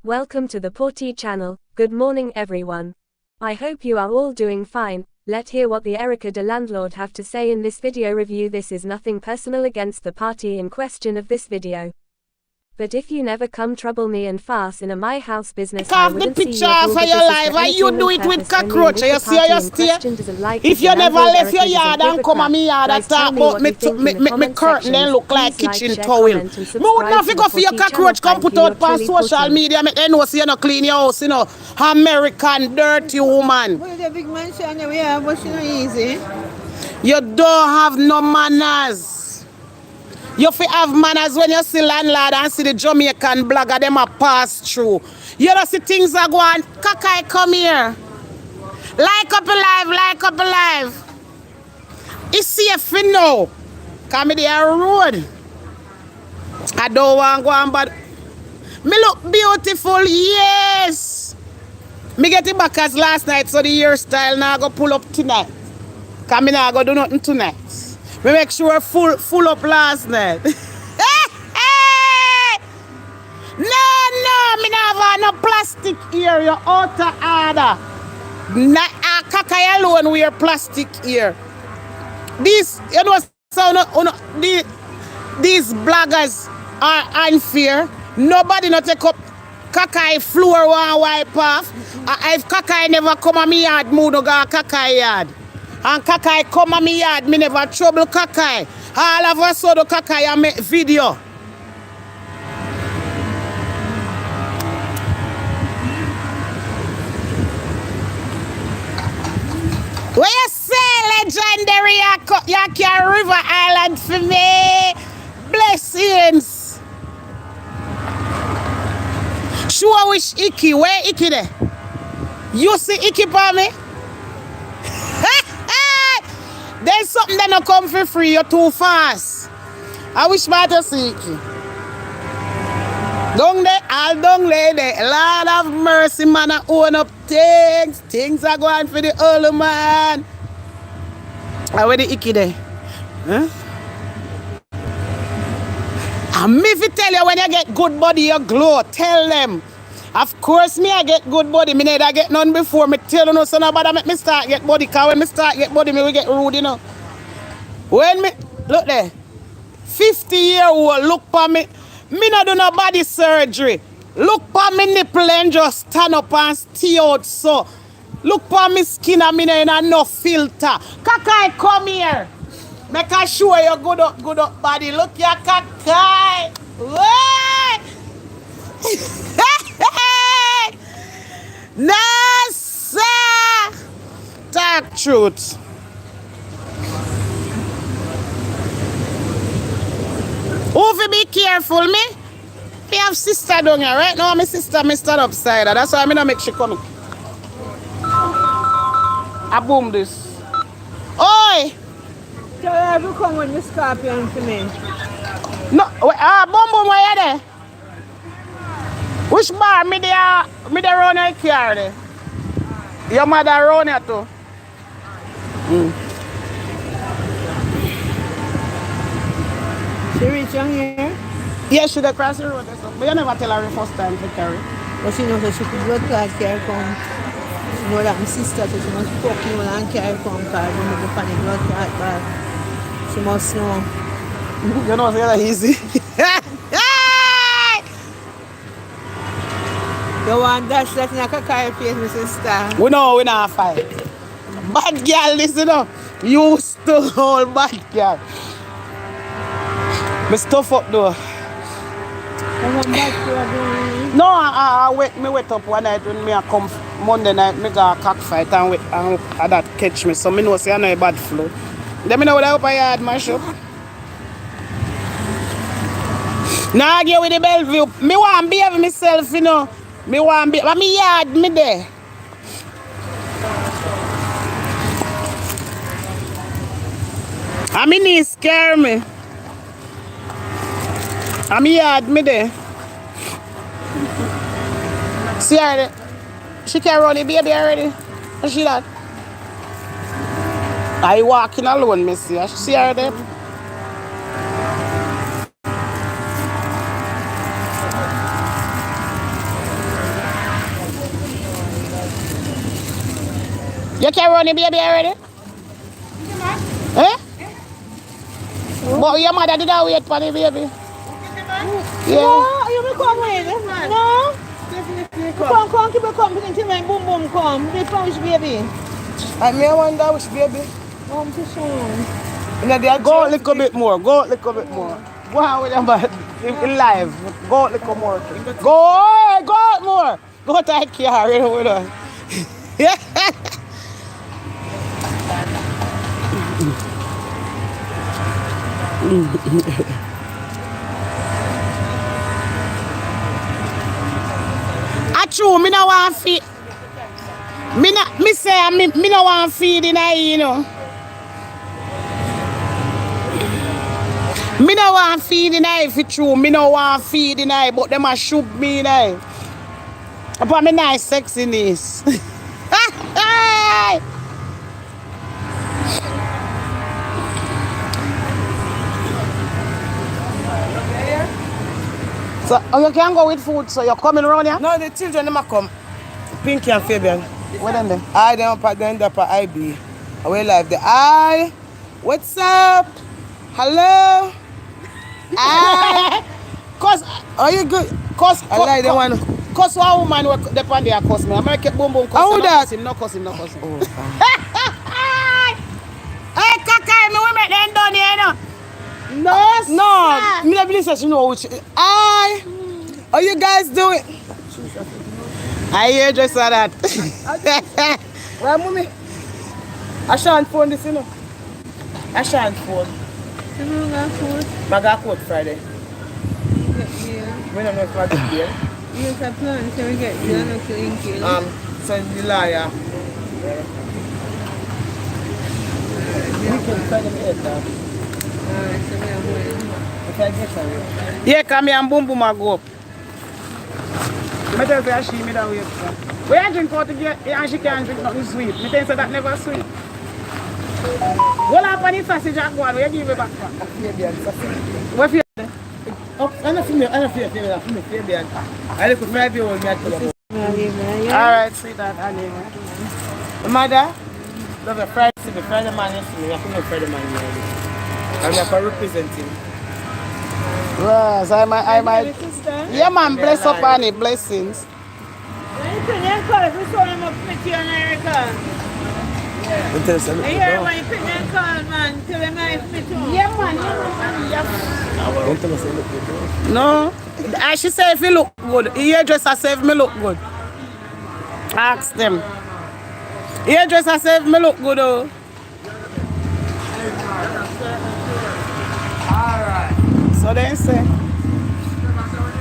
Welcome to the Porty channel. Good morning everyone. I hope you are all doing fine. Let's hear what the Erica de landlord have to say in this video review. This is nothing personal against the party in question of this video. But if you never come trouble me and farce in a my house business, I wouldn't see you at all. For your life, and you do it with cockroach. You see how you stay. If you never left your yard and come on me yard and talk about me curtain then look like kitchen towel. Me would not figure for your cockroach come put out on social media. Make them know see you no clean your house, you know. American dirty woman. Well, the big mansion we have, but she not easy. You don't have no manners. You fi have manners when you see landlord and see the Jamaican blogger them a pass through. You don't see things are going. Kakai, come here. Like up alive. It's safe you know. Come in the road. I don't want to go on, but me look beautiful, yes. Me get it back as last night, so the hairstyle now go pull up tonight. Come in, I go do nothing tonight. We make sure full up last night. No, me never have no plastic here. You're out of order. Kakai alone wear plastic here. These, you know, these bloggers are unfair. Nobody not take up Kakai floor one wipe off. If Kakai never come on me yard, me no go Kakai yard. And Kakai come on me yard, me never trouble Kakai. All of us saw the Kakai and make video. What you say, legendary? You can River Island for me. Blessings. Sure wish Icky. Where Icky there? You see Icky for me? There's something that don't come for free. You're too fast. I wish my to see Icky. Don't they? All don't lay there. Lord of mercy, man. I own up things. Things are going for the old man. Where the Icky there? Huh? And me if you tell you when you get good body, you glow. Tell them. Of course, me I get good body. Me never get none before. Me tell you no, so nobody make me start get body. Cause when me start get body, me will get rude, you know. When me, look there, 50-year-old look for me. Me not do no body surgery. Look for me nipple and just stand up and stay out so. Look for me skin and me ain't no filter. Kakai, come here. Make I show you good up body. Look ya Kakai. Wait. No, sir. Talk truth. Who fi be careful, me? Me have sister down here, right now. My sister, me stand upside her. That's why I not make she come. I boom this. Oi! So you have to come with the scorpion for me. No, boom, where you there? Which bar me there run your car there? Your mother run here too? She reach down here? Yeah, she cross the road. But you never tell her the first time to carry. But she knows that she could blood clot carry come. She know that my sister, so she must fuck you and carry come because she never find the blood clot but she must know. You know, it's really easy. You want dash that in a Kakai face, my sister? We know we not fight. Bad girl, listen up. You still hold bad girl. Me stuff up though. No, I wait up one night when me I come Monday night, me got a cockfight and that catch me. So me know say I know a bad flow. Then me know what I hope I had mash up. Now I get with the Bellevue. Me want to behave myself, you know. Me want to be, but me yard me there. And me knees scare me. And me yard me there. See her there. She can run the baby already. You see that? I walking alone, me see her. See her there? You can run the baby already? Eh? But your mother did not wait for the baby. Yeah. No, you will come with. No? Come, keep it company until my boom boom come. They from which baby? I may wonder which baby. To Sean. You know, they are Go a little bit more. Go a little bit more. Go on with them, but in live. Go a little more. Go out more. Go take care, you know, with us. Yeah. True, me no want feed. Me no want feed in I, you know. Me no want feed in I if it's true. Me no want feed in I, but them a shoot me in I. But me nice sexiness. So, oh, you can go with food, so you're coming around here? No, the children never come. Pinky and Fabian. Where them there? I them up at the end up at IB. Away live the I. What's up? Hello? I. Cause, are you good? Cause, I like the one. Cause one woman work depend their cuss me. I'm gonna keep boom boom cuss. How that? No cussing. Oh, Hey, Kaka, me we make them done here, no? no, me not believe you know which. I. How you guys doing? I hear just that. Well, mommy. I shan't phone this, you know. I shan't phone. You don't got food? I got code Friday. Yeah. We don't know if I get there. You have a plan, so we get there, no killing kill. So the liar. We can find them here, though. Alright, so we are going. If I get her. Yeah, come here and boom boom I go up. I tell you, she me that way. We ain't drink out to get, and she can't drink nothing sweet. Me tell you that never sweet. What happened in sausage and go on? Where you give me back for? What for you? I'm not feeling Fabian. I look for 5 years old, me at the Alright, sweetheart, anyway. Mother, love a Friday man yesterday. I think Friday man yesterday. I'm here for representing. Yes, yeah, man, bless up on it, blessings. No, she said if you look good, hairdresser said if me look good. Ask them. Hairdresser said if me look good, oh. So they say,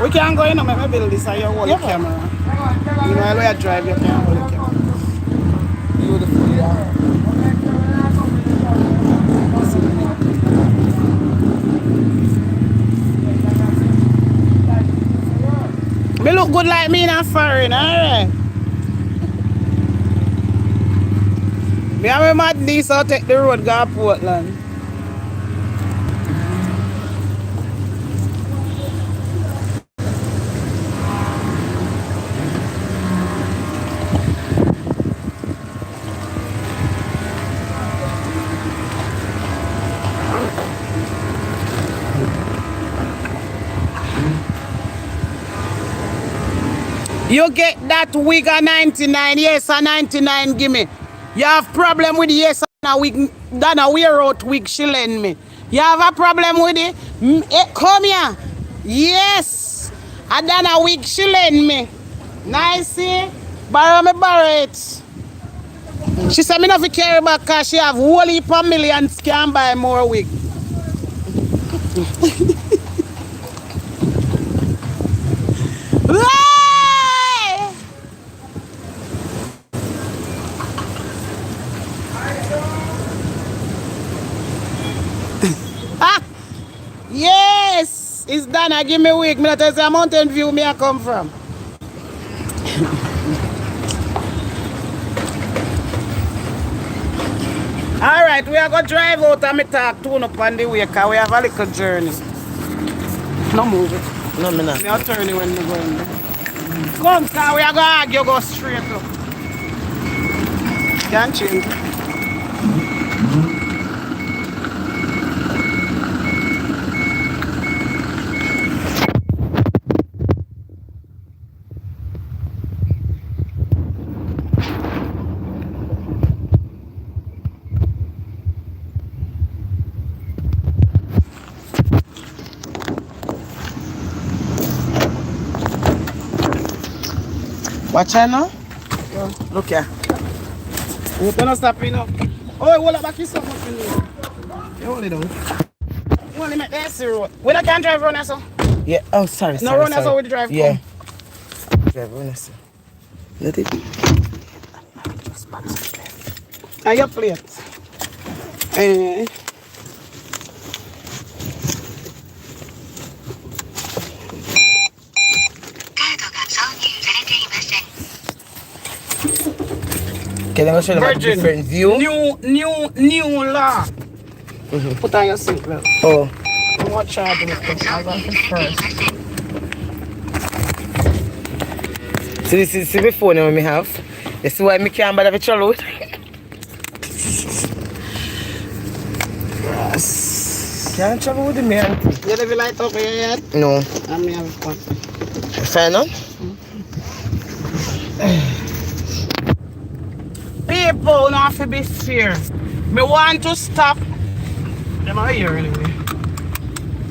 we can go in and make me build this and you hold the camera. You know, while you drive, you can hold the camera. Beautiful, yeah. Me look good like me and Farrin, alright? Me and my mad niece will take the road go to Portland. You get that wig at 99, yes, a 99 give me. You have problem with the yes and a wig, than a wear out wig she lend me. You have a problem with it? Come here. Yes. I done a wig she lend me. Nice, see? Borrow it. She said me not care about because she have whole heap of millions can buy more wig. Yes, it's done. I give me a week. Me tell you, Mountain View me I come from. All right, we are going to drive out and me talk tune up on the way because we have a little journey. No move it. No, me not. I'll turn it when we go in there. Come, because we are going to argue, go straight up. Can't change. Watch out now. Yeah. Look here. We're gonna stop you now. Oh, hold up back yourself up in there. You hold it down. You only make this road. We don't can drive around so. Yeah. Oh, sorry. No, run us how we drive. Yeah. Drive run us. Let it. Just back to the left. And your plate. Okay, let me show them a different view. New law. Put on your seatbelt. Oh. Watch out the I'll go first. So this is the phone that we have. You see why I can't bother with your load? Yes. Can't travel with the man. You have a light up here yet? No. I may have fun. Fair enough? People don't have to be fair. Me want to stop. Them are here anyway.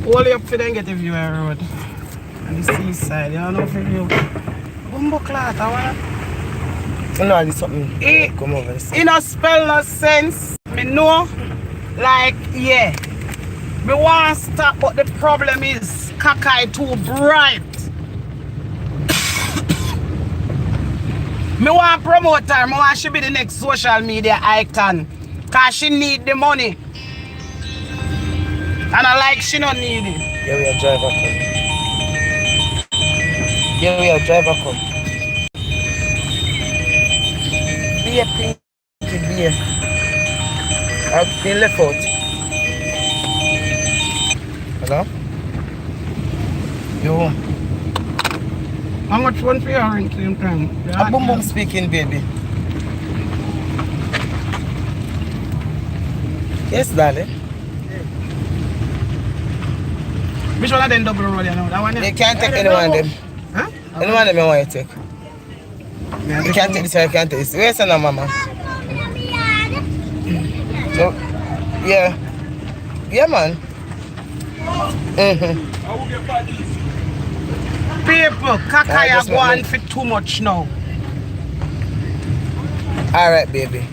Hold you up for them get a view of the road. And the seaside, you don't know if you Bumbo cloth, I wanna. No, it's something. Come over this. It no spell no sense. Me know. Like, yeah. Me want to stop, but the problem is Kakai too bright. Me want to promote her. Me want she be the next social media icon. Cause she need the money. And I like she don't need it. Here we are driver come. Here we are driver come. Be a pink. Be a. I've been left out. Hello? Yo. How much one for your rent same time? A boom boom speaking, baby. Yes, darling. Which one of them double road you know? That one You can't take any one of them. Huh? Any one of them you want to take. You can't take this one, you can't take this. Where's the mama? So, yeah. Yeah, man. People, Kakaya go on for too much now. Alright, baby.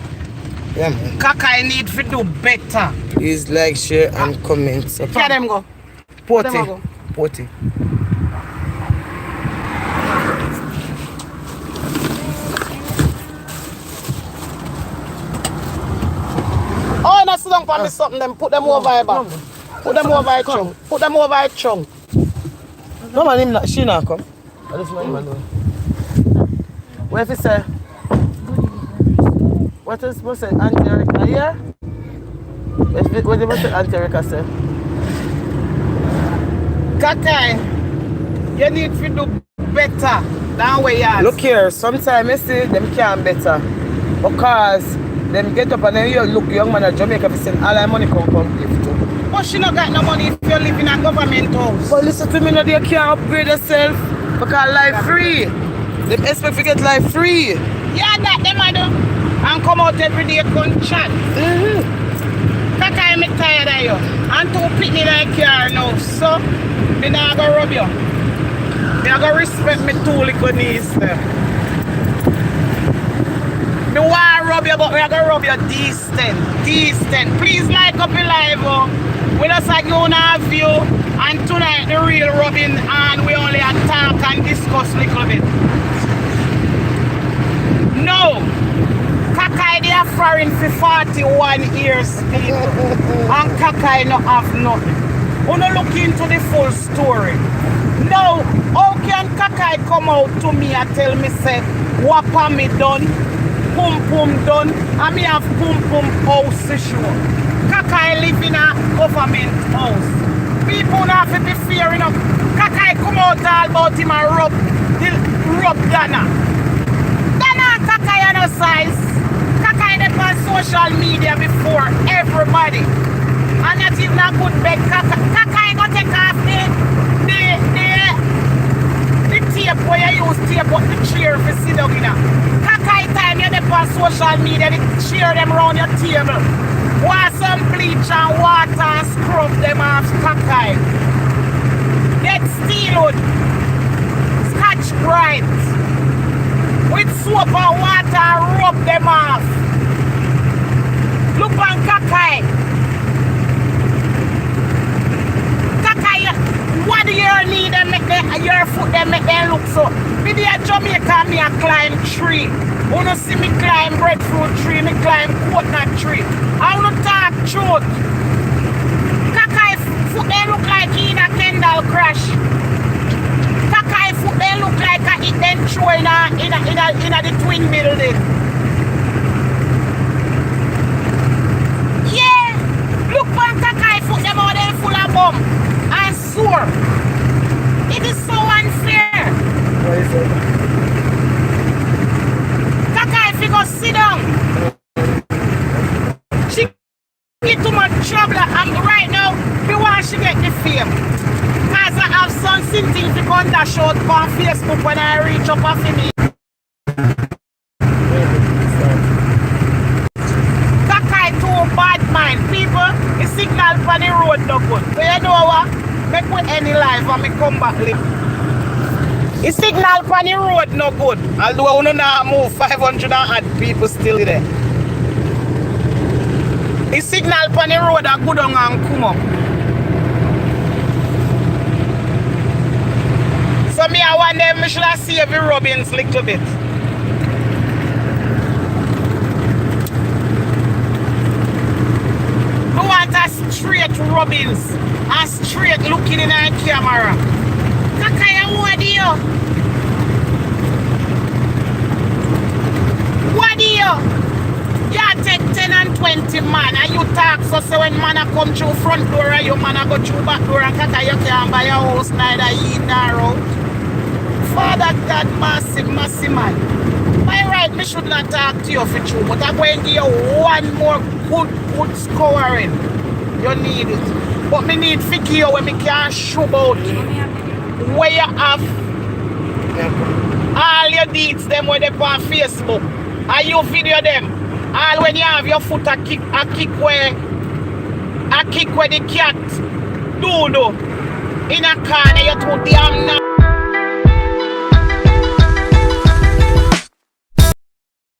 Yeah, man. Kakaya need to do better. Please like, share, and comment. So, Where them go? Potty. Them go. Potty. Oh, no, sit down for me something. Them put them over here back. Put them over here chunk. Put them over here chunk. No, man, him not, she not come. I just want him alone. What if he say? What is supposed to say? Auntie Erica here? What did say Auntie Erica say? Kakai, you need to do better than where you are. Look here, sometimes you see them can better. Because them get up and then you look young man at Jamaica and send all that money come give to. But she not got no money if you live in a government house. But listen to me, no, they can't upgrade yourself because life free. They expect to get life free. Yeah, that them I do. And come out every day and chat. Kaka, I'm tired of you. And to pick me like car now. So, me not gonna rub you. Me not gonna respect me two little knees there. Me want to rub you, but me not gonna rub you decent. Decent. Please like up your live. We just like you on our view. And tonight the real rubbing and we only talk and discuss a little bit. No. Kakai they are Farrin for 41 years people. And Kakai no have nothing. We no look into the full story. Now, how can Kakai come out to me and tell me say wapa me done, pum pum done, and me have pum pum house sure. Kakai live in a government house. People not have to be fear enough. Kakai come out all about him and rub Dana. Dana Kakai on a size. Kakai on social media before everybody. And not even a good bed. Kaka ain't gonna take off the tape where you use tape up the chair for sit down in. Kaka time you dey on social media, they cheer them around your table. Want some bleach and water and scrub them off Kaka. Get steelwood, Scotch Brite, with soap and water, rub them off. Look on Kaka. What do you need to make your foot them make them look so? Me there Jamaica, me a climb tree. Wanna see me climb breadfruit tree, me climb coconut tree. I wanna talk truth. Kakai foot they look like he in a Kendall crash. Kakai foot they look like a hit them throw in the twin building. Yeah, look on Kakai foot them all they full of bum. I swear, it is so unfair. What is it? Kaka, if you go sit down, she get too much trouble. And right now, we want she get the fame. Because I have something to go on dash out on Facebook when I reach up off me. Kaka, too bad mind. People, the signal for the road no good. So you know what? Make with any life and me come back live. The signal for the road no good. Although I don't know move 500 and odd people still there. The signal for the road are good on and come up. So me I want them, me should have saved the Robins little bit. I want a straight Robins. A straight looking in our camera. Kakaya what do you? What do you? You take 10 and 20 man and you talk so when man a come through front door and you man a go through back door and Kakaya you can't buy a house neither eat nor out. Father God massive man. By right me should not talk to you for true, but I'm going to give you one more good scoring. You need it. But me need figure you when me can show out where you have all your deeds them when they on Facebook and you video them. All when you have your foot a kick where the cat do in a corner you too damn now.